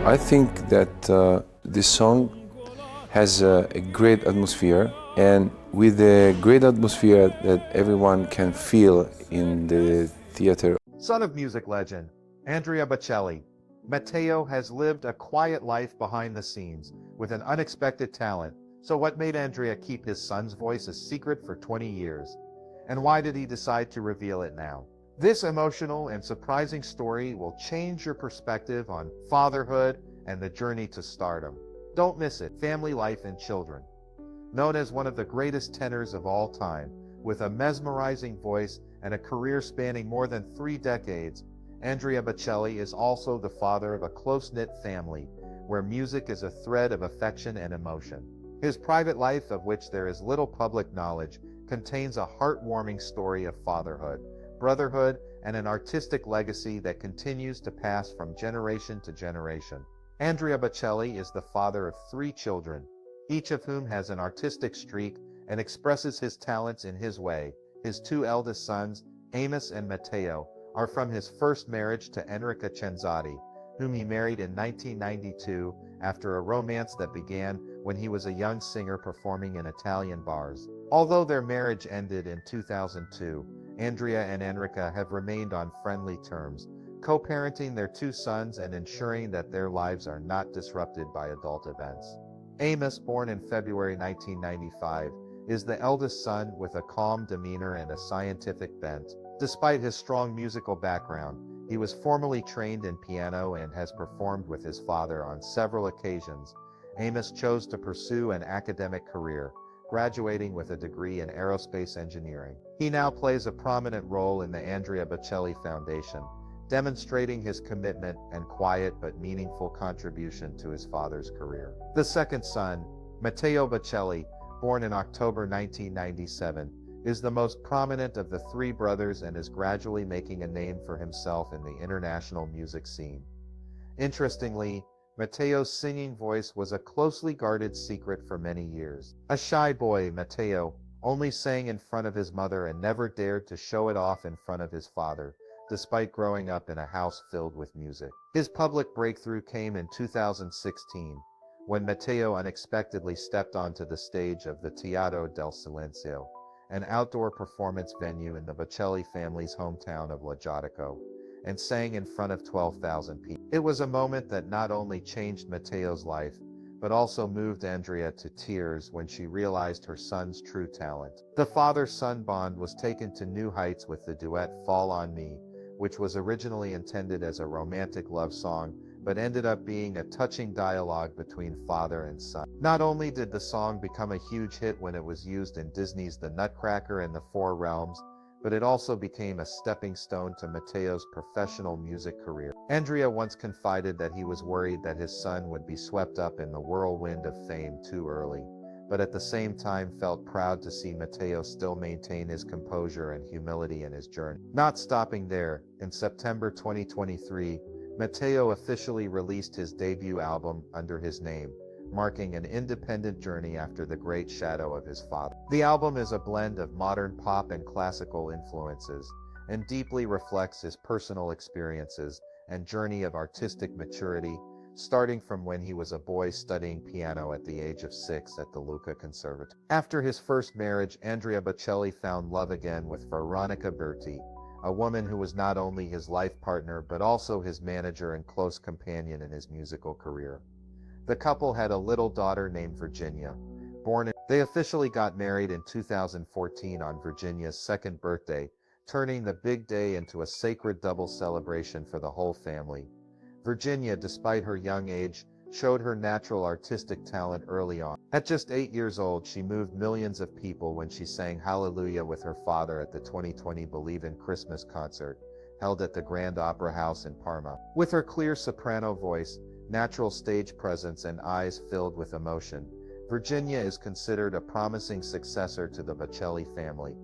I think that this song has a great atmosphere, and with a great atmosphere that everyone can feel in the theater. Son of music legend, Andrea Bocelli, Matteo has lived a quiet life behind the scenes with an unexpected talent. So what made Andrea keep his son's voice a secret for 20 years? And why did he decide to reveal it now? This emotional and surprising story will change your perspective on fatherhood and the journey to stardom. Don't miss it. Family life and children. Known as one of the greatest tenors of all time, with a mesmerizing voice and a career spanning more than 3 decades, Andrea Bocelli is also the father of a close-knit family, where music is a thread of affection and emotion. His private life, of which there is little public knowledge, contains a heartwarming story of fatherhood, brotherhood, and an artistic legacy that continues to pass from generation to generation. Andrea Bocelli is the father of 3 children, each of whom has an artistic streak and expresses his talents in his way. His 2 eldest sons, Amos and Matteo, are from his first marriage to Enrica Cenzati, whom he married in 1992 after a romance that began when he was a young singer performing in Italian bars. Although their marriage ended in 2002, Andrea and Enrica have remained on friendly terms, co-parenting their 2 sons and ensuring that their lives are not disrupted by adult events. Amos, born in February 1995, is the eldest son with a calm demeanor and a scientific bent. Despite his strong musical background, he was formally trained in piano and has performed with his father on several occasions. Amos chose to pursue an academic career, graduating with a degree in aerospace engineering. He now plays a prominent role in the Andrea Bocelli Foundation, demonstrating his commitment and quiet but meaningful contribution to his father's career. The second son, Matteo Bocelli, born in October 1997, is the most prominent of the 3 brothers and is gradually making a name for himself in the international music scene. Interestingly, Matteo's singing voice was a closely guarded secret for many years. A shy boy, Matteo only sang in front of his mother and never dared to show it off in front of his father, despite growing up in a house filled with music. His public breakthrough came in 2016, when Matteo unexpectedly stepped onto the stage of the Teatro del Silenzio, an outdoor performance venue in the Bocelli family's hometown of Lajatico, and sang in front of 12,000 people. It was a moment that not only changed Matteo's life, but also moved Andrea to tears when she realized her son's true talent. The father-son bond was taken to new heights with the duet Fall on Me, which was originally intended as a romantic love song, but ended up being a touching dialogue between father and son. Not only did the song become a huge hit when it was used in Disney's The Nutcracker and the Four Realms, but it also became a stepping stone to Matteo's professional music career. Andrea once confided that he was worried that his son would be swept up in the whirlwind of fame too early, but at the same time felt proud to see Matteo still maintain his composure and humility in his journey. Not stopping there, in September 2023, Matteo officially released his debut album under his name, marking an independent journey after the great shadow of his father. The album is a blend of modern pop and classical influences, and deeply reflects his personal experiences and journey of artistic maturity, starting from when he was a boy studying piano at the age of 6 at the Lucca Conservatory. After his first marriage, Andrea Bocelli found love again with Veronica Berti, a woman who was not only his life partner but also his manager and close companion in his musical career. The couple had a little daughter named Virginia. They officially got married in 2014 on Virginia's 2nd birthday, turning the big day into a sacred double celebration for the whole family. Virginia, despite her young age, showed her natural artistic talent early on. At just 8 years old, she moved millions of people when she sang Hallelujah with her father at the 2020 Believe in Christmas concert, held at the Grand Opera House in Parma. With her clear soprano voice, natural stage presence, and eyes filled with emotion, Virginia is considered a promising successor to the Bocelli family.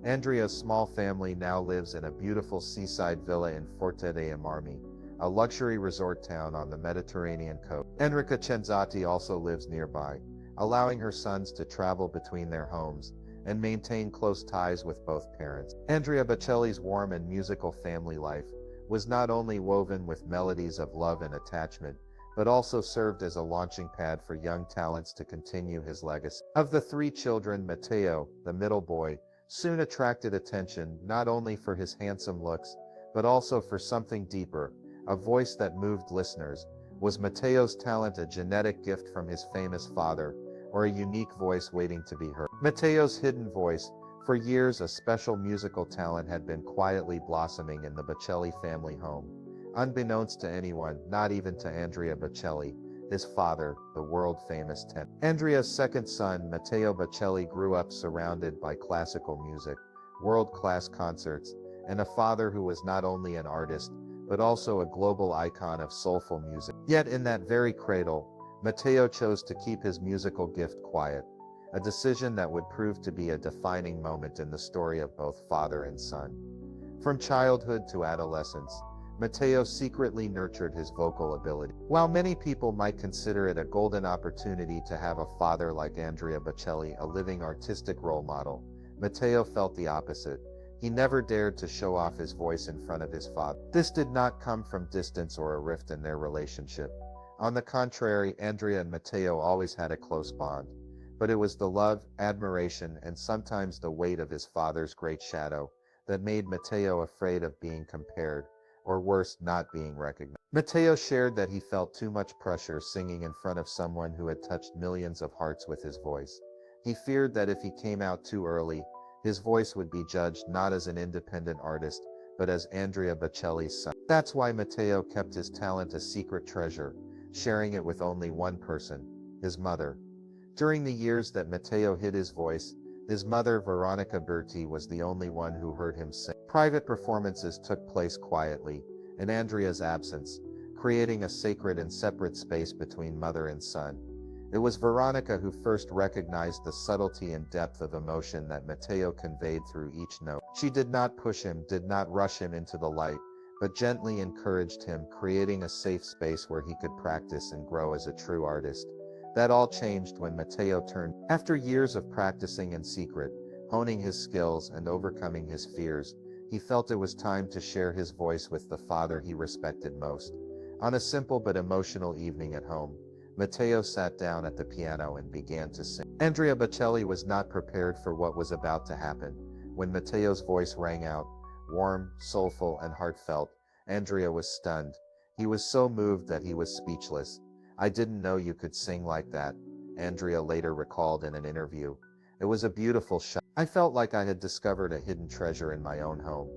Andrea's small family now lives in a beautiful seaside villa in Forte dei Marmi, a luxury resort town on the Mediterranean coast. Enrica Cenzati also lives nearby, allowing her sons to travel between their homes and maintain close ties with both parents. Andrea Bocelli's warm and musical family life was not only woven with melodies of love and attachment, but also served as a launching pad for young talents to continue his legacy. Of the three children, Matteo, the middle boy, soon attracted attention not only for his handsome looks, but also for something deeper, a voice that moved listeners. Was Matteo's talent a genetic gift from his famous father, or a unique voice waiting to be heard? Matteo's hidden voice. For years, a special musical talent had been quietly blossoming in the Bocelli family home. Unbeknownst to anyone, not even to Andrea Bocelli, his father, the world-famous tenor. Andrea's second son, Matteo Bocelli, grew up surrounded by classical music, world-class concerts, and a father who was not only an artist, but also a global icon of soulful music. Yet in that very cradle, Matteo chose to keep his musical gift quiet, a decision that would prove to be a defining moment in the story of both father and son. From childhood to adolescence, Matteo secretly nurtured his vocal ability. While many people might consider it a golden opportunity to have a father like Andrea Bocelli, a living artistic role model, Matteo felt the opposite. He never dared to show off his voice in front of his father. This did not come from distance or a rift in their relationship. On the contrary, Andrea and Matteo always had a close bond. But it was the love, admiration, and sometimes the weight of his father's great shadow that made Matteo afraid of being compared, or worse, not being recognized. Matteo shared that he felt too much pressure singing in front of someone who had touched millions of hearts with his voice. He feared that if he came out too early, his voice would be judged not as an independent artist, but as Andrea Bocelli's son. That's why Matteo kept his talent a secret treasure, sharing it with only one person, his mother. During the years that Matteo hid his voice, his mother, Veronica Berti, was the only one who heard him sing. Private performances took place quietly, in Andrea's absence, creating a sacred and separate space between mother and son. It was Veronica who first recognized the subtlety and depth of emotion that Matteo conveyed through each note. She did not push him, did not rush him into the light, but gently encouraged him, creating a safe space where he could practice and grow as a true artist. That all changed when Matteo turned. After years of practicing in secret, honing his skills and overcoming his fears, he felt it was time to share his voice with the father he respected most. On a simple but emotional evening at home, Matteo sat down at the piano and began to sing. Andrea Bocelli was not prepared for what was about to happen. When Matteo's voice rang out, warm, soulful, and heartfelt, Andrea was stunned. He was so moved that he was speechless. "I didn't know you could sing like that," Andrea later recalled in an interview. "It was a beautiful shot. I felt like I had discovered a hidden treasure in my own home."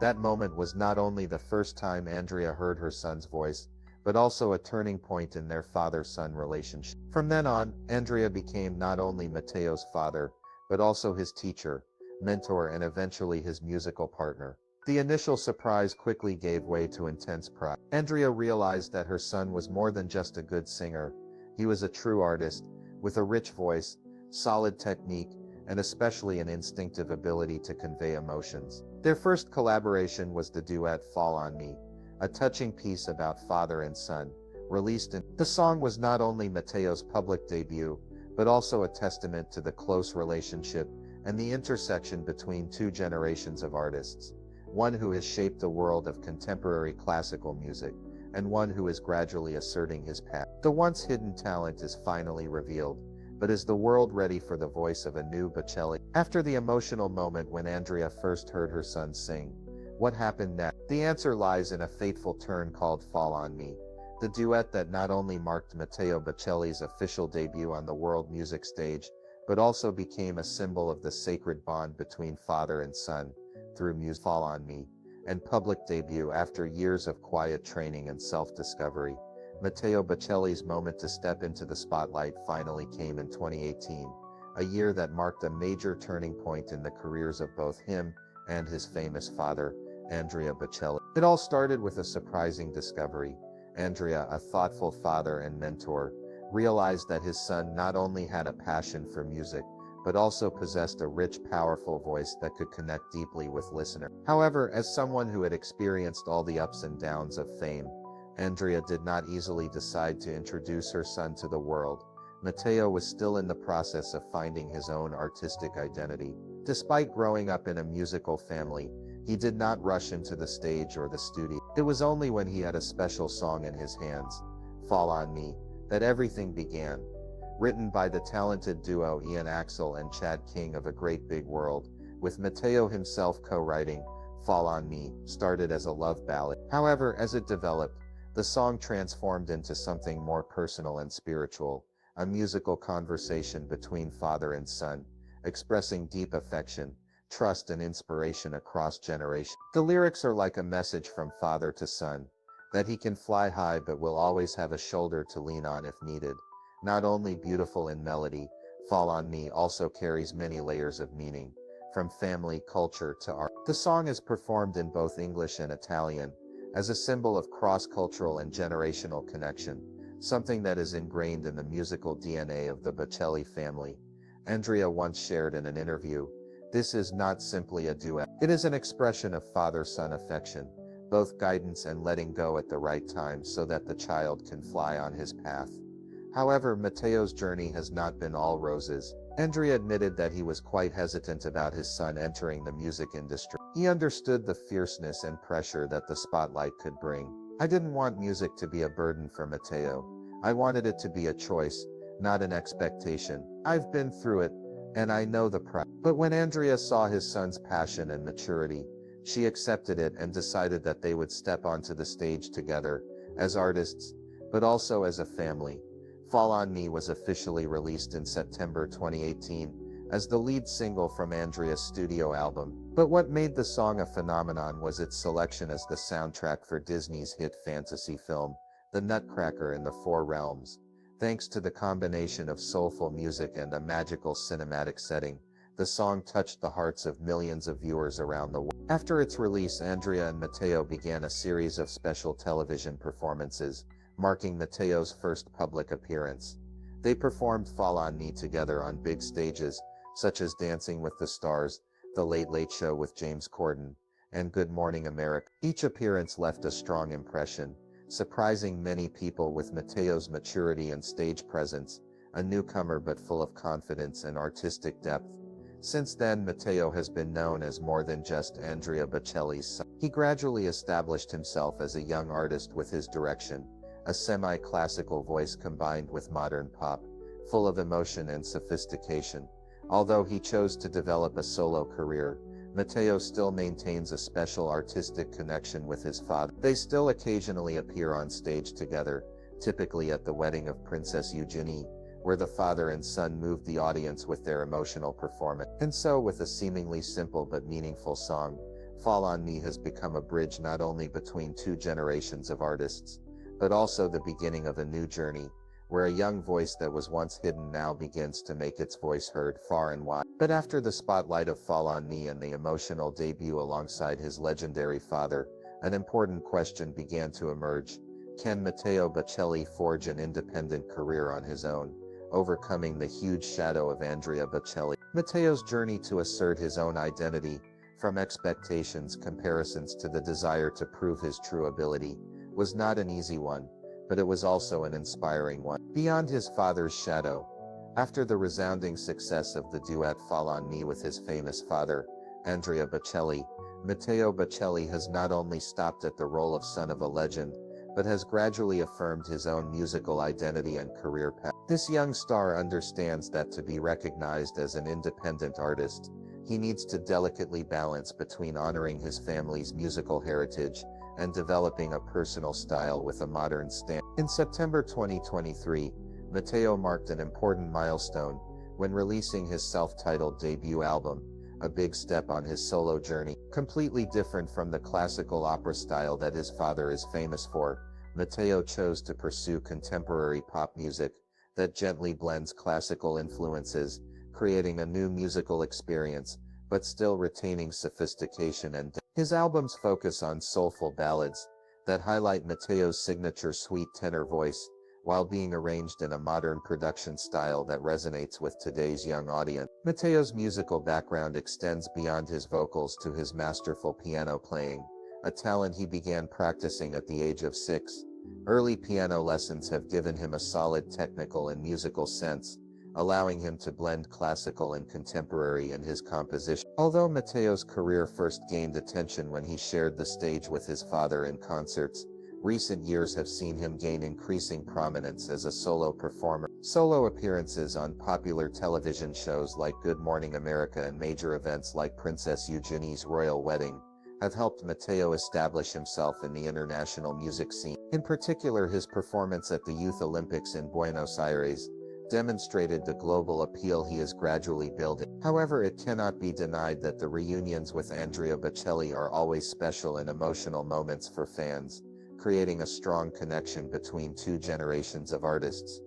That moment was not only the first time Andrea heard her son's voice, but also a turning point in their father-son relationship. From then on, Andrea became not only Matteo's father, but also his teacher, mentor, and eventually his musical partner. The initial surprise quickly gave way to intense pride. Andrea realized that her son was more than just a good singer. He was a true artist, with a rich voice, solid technique, and especially an instinctive ability to convey emotions. Their first collaboration was the duet "Fall on Me," a touching piece about father and son, released in. The song was not only Matteo's public debut, but also a testament to the close relationship and the intersection between two generations of artists, one who has shaped the world of contemporary classical music, and one who is gradually asserting his path. The once hidden talent is finally revealed, but is the world ready for the voice of a new Bocelli? After the emotional moment when Andrea first heard her son sing, what happened next? The answer lies in a fateful turn called "Fall on Me," the duet that not only marked Matteo Bocelli's official debut on the world music stage, but also became a symbol of the sacred bond between father and son through music. "Fall on Me," and public debut after years of quiet training and self-discovery. Matteo Bocelli's moment to step into the spotlight finally came in 2018, a year that marked a major turning point in the careers of both him and his famous father, Andrea Bocelli. It all started with a surprising discovery. Andrea, a thoughtful father and mentor, realized that his son not only had a passion for music, but also possessed a rich, powerful voice that could connect deeply with listeners. However, as someone who had experienced all the ups and downs of fame, Andrea did not easily decide to introduce her son to the world. Matteo was still in the process of finding his own artistic identity. Despite growing up in a musical family, he did not rush into the stage or the studio. It was only when he had a special song in his hands, Fall on Me, that everything began. Written by the talented duo Ian Axel and Chad King of A Great Big World, with Matteo himself co-writing, Fall on Me started as a love ballad. However, as it developed, the song transformed into something more personal and spiritual, a musical conversation between father and son, expressing deep affection, trust and inspiration across generations. The lyrics are like a message from father to son, that he can fly high but will always have a shoulder to lean on if needed. Not only beautiful in melody, Fall on Me also carries many layers of meaning, from family, culture to art. The song is performed in both English and Italian, as a symbol of cross-cultural and generational connection, something that is ingrained in the musical DNA of the Bocelli family. Andrea once shared in an interview, "This is not simply a duet. It is an expression of father-son affection, both guidance and letting go at the right time so that the child can fly on his path." However, Matteo's journey has not been all roses. Andrea admitted that he was quite hesitant about his son entering the music industry. He understood the fierceness and pressure that the spotlight could bring. "I didn't want music to be a burden for Matteo. I wanted it to be a choice, not an expectation. I've been through it, and I know the price." But when Andrea saw his son's passion and maturity, she accepted it and decided that they would step onto the stage together, as artists, but also as a family. Fall on Me was officially released in September 2018 as the lead single from Andrea's studio album. But what made the song a phenomenon was its selection as the soundtrack for Disney's hit fantasy film, The Nutcracker in the Four Realms. Thanks to the combination of soulful music and a magical cinematic setting, the song touched the hearts of millions of viewers around the world. After its release, Andrea and Matteo began a series of special television performances, marking Matteo's first public appearance. They performed Fall on Me together on big stages, such as Dancing with the Stars, The Late Late Show with James Corden, and Good Morning America. Each appearance left a strong impression, surprising many people with Matteo's maturity and stage presence, a newcomer but full of confidence and artistic depth. Since then, Matteo has been known as more than just Andrea Bocelli's son. He gradually established himself as a young artist with his direction, a semi-classical voice combined with modern pop, full of emotion and sophistication. Although he chose to develop a solo career, Matteo still maintains a special artistic connection with his father. They still occasionally appear on stage together, typically at the wedding of Princess Eugenie, where the father and son moved the audience with their emotional performance. And so, with a seemingly simple but meaningful song, Fall on Me has become a bridge not only between two generations of artists, but also the beginning of a new journey, where a young voice that was once hidden now begins to make its voice heard far and wide. But after the spotlight of Fall on Me and the emotional debut alongside his legendary father, an important question began to emerge. Can Matteo Bocelli forge an independent career on his own, overcoming the huge shadow of Andrea Bocelli? Matteo's journey to assert his own identity, from expectations, comparisons to the desire to prove his true ability, was not an easy one, but it was also an inspiring one. Beyond his father's shadow, after the resounding success of the duet Fall on Me with his famous father, Andrea Bocelli, Matteo Bocelli has not only stopped at the role of son of a legend, but has gradually affirmed his own musical identity and career path. This young star understands that to be recognized as an independent artist, he needs to delicately balance between honoring his family's musical heritage and developing a personal style with a modern stamp. In September 2023, Matteo marked an important milestone when releasing his self-titled debut album, a big step on his solo journey. Completely different from the classical opera style that his father is famous for, Matteo chose to pursue contemporary pop music that gently blends classical influences, creating a new musical experience, but still retaining sophistication and depth. His albums focus on soulful ballads that highlight Matteo's signature sweet tenor voice, while being arranged in a modern production style that resonates with today's young audience. Matteo's musical background extends beyond his vocals to his masterful piano playing, a talent he began practicing at the age of 6. Early piano lessons have given him a solid technical and musical sense, allowing him to blend classical and contemporary in his composition. Although Matteo's career first gained attention when he shared the stage with his father in concerts, recent years have seen him gain increasing prominence as a solo performer. Solo appearances on popular television shows like Good Morning America and major events like Princess Eugenie's royal wedding have helped Matteo establish himself in the international music scene. In particular, his performance at the Youth Olympics in Buenos Aires demonstrated the global appeal he is gradually building. However, it cannot be denied that the reunions with Andrea Bocelli are always special and emotional moments for fans, creating a strong connection between two generations of artists.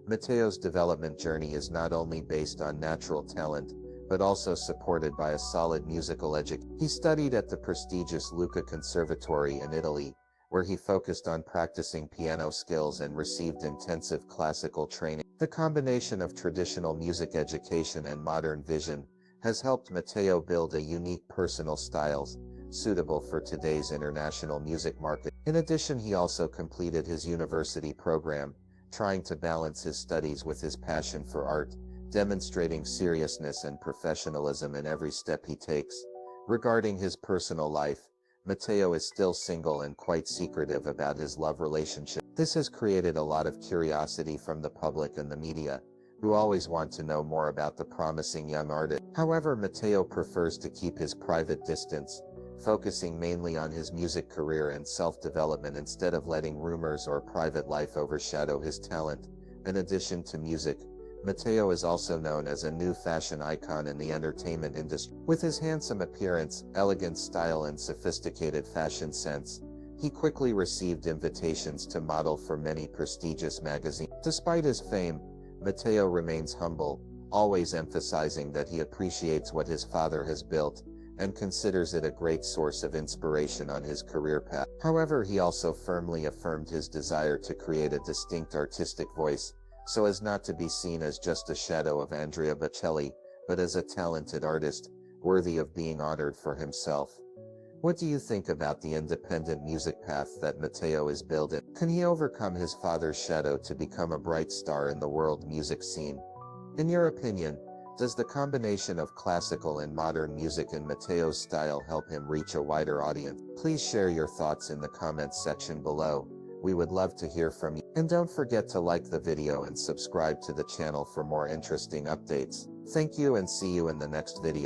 Matteo's development journey is not only based on natural talent, but also supported by a solid musical education. He studied at the prestigious Lucca Conservatory in Italy, where he focused on practicing piano skills and received intensive classical training. The combination of traditional music education and modern vision has helped Matteo build a unique personal styles, suitable for today's international music market. In addition, he also completed his university program, trying to balance his studies with his passion for art, demonstrating seriousness and professionalism in every step he takes. Regarding his personal life, Matteo is still single and quite secretive about his love relationship. This has created a lot of curiosity from the public and the media, who always want to know more about the promising young artist. However, Matteo prefers to keep his private distance, focusing mainly on his music career and self-development instead of letting rumors or private life overshadow his talent. In addition to music, Matteo is also known as a new fashion icon in the entertainment industry. With his handsome appearance, elegant style and sophisticated fashion sense, he quickly received invitations to model for many prestigious magazines. Despite his fame, Matteo remains humble, always emphasizing that he appreciates what his father has built and considers it a great source of inspiration on his career path. However, he also firmly affirmed his desire to create a distinct artistic voice, so as not to be seen as just a shadow of Andrea Bocelli, but as a talented artist, worthy of being honored for himself. What do you think about the independent music path that Matteo is building? Can he overcome his father's shadow to become a bright star in the world music scene? In your opinion, does the combination of classical and modern music in Matteo's style help him reach a wider audience? Please share your thoughts in the comments section below. We would love to hear from you. And don't forget to like the video and subscribe to the channel for more interesting updates. Thank you and see you in the next video.